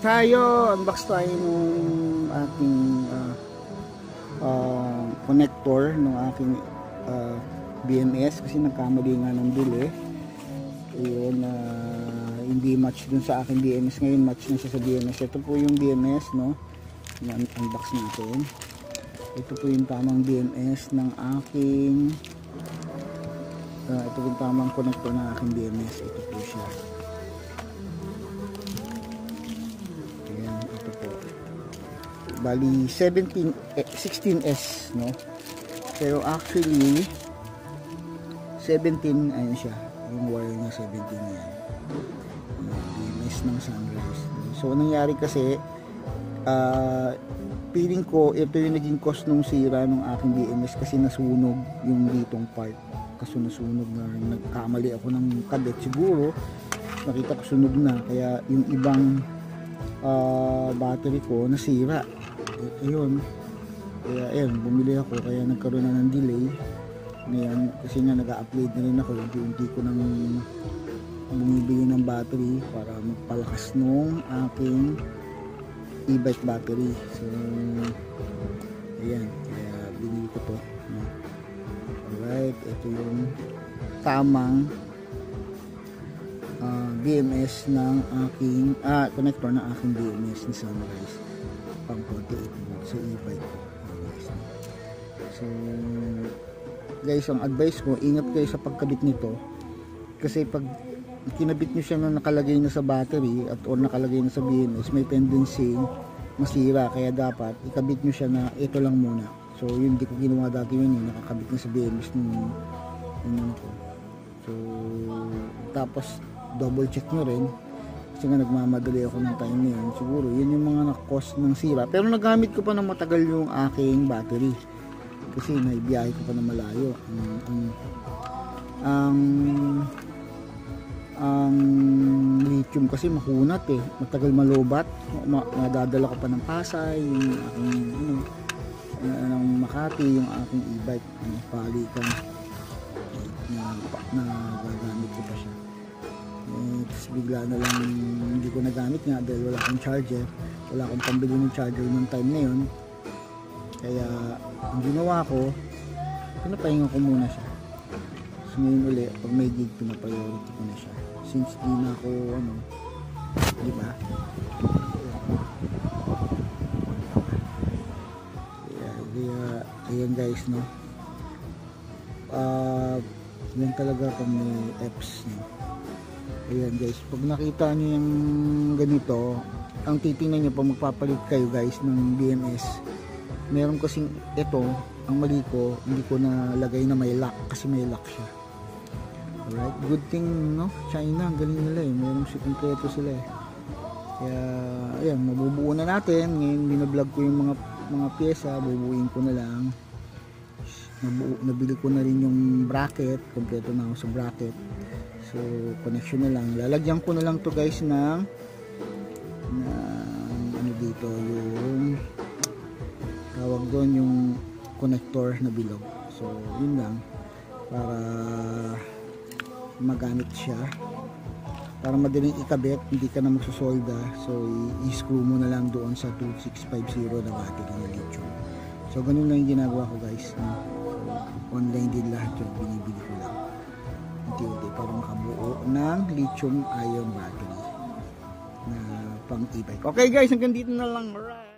tayo, unbox tayo ng ating connector ng aking BMS kasi nagkamali nga ng bili. Ayun, hindi match dun sa aking BMS ngayon, match na siya sa BMS. Ito po yung BMS, no? Unbox natin. Ito po yung tamang BMS ng aking ito po yung tamang connector ng aking BMS. Ito po siya. Ayan, ito po. Bali 16S, no? Pero actually 17, ayun siya. Yung wire niya 17 yan. BMS ng Sunrise. So nangyari kasi feeling ko ito yung naging cause nung sira ng aking BMS kasi nasunog yung ditong part. Kasi nasunog na, nagkamali ako ng kabit siguro, nakita ko sunog na, kaya yung ibang battery ko nasira. Ayun, kaya ayun, bumili ako, kaya nagkaroon na ng delay ngayon kasi nga nag-upgrade na rin ako, hindi ko nang bumibili ng battery para magpalakas nung aking e-bike battery. So ayan, kaya binili ko to, no? Alright, ito yung tamang BMS ng aking connector ng aking BMS ni Sunrise pang 48 volts sa e-bike. So guys, ang advice ko, ingat kayo sa pagkabit nito kasi pag kinabit nyo siya na nakalagay na sa battery at or nakalagay na sa BMS, may tendency masira, kaya dapat ikabit nyo siya na ito lang muna. So yun, hindi ko ginawa dati yun, nakakabit na sa BMS nung ako. So tapos double check nyo rin kasi nga nagmamadali ako ng time na yun. Siguro yun yung mga na-cause ng sira, pero nagamit ko pa ng matagal yung aking battery kasi naibiyahe ko pa na malayo. Ang lithium kasi makunat matagal malubat, nadadala ko pa ng Pasay, yung aking ng Makati, yung aking e-bike, palikan na gagamit ko pa siya. Tapos bigla na lang hindi ko nagamit nga dahil wala akong charger, wala akong pambili ng charger ng time na yun, kaya ang ginawa ko, pinapahinga ko muna siya. So ngayon ulit, pag may gig, pinapriority ko na siya since di na ako di ba? Ayan guys, no? Yan talaga pag may apps, no? Ayan guys, pag nakita nyo yung ganito, ang titingnan nyo pag magpapalit kayo guys ng BMS, meron kasing ito, ang mali ko, hindi ko nalagay na may lock kasi may lock siya. Alright, good thing, no? China, ang galing nila meron si kompleto sila kaya ayan, mabubuo na natin. Ngayon binablog ko yung mga pyesa, bubuuin ko na lang. Nabili ko na rin yung bracket, kompleto na ako sa bracket. So connection na lang, lalagyan ko na lang to guys ng ano dito, yung tawag doon, yung connector na bilog. So yun lang, para magamit siya, para madaling ikabit, hindi ka na magsusolda. So i-screw mo na lang doon sa 2650 na battery na lithium. So ganun lang yung ginagawa ko guys, no? So, online din lahat yung binibili ko lang unti-unti para makabuo ng lithium ion battery na pang e-bike. Okay guys, hanggang dito na lang. Alright.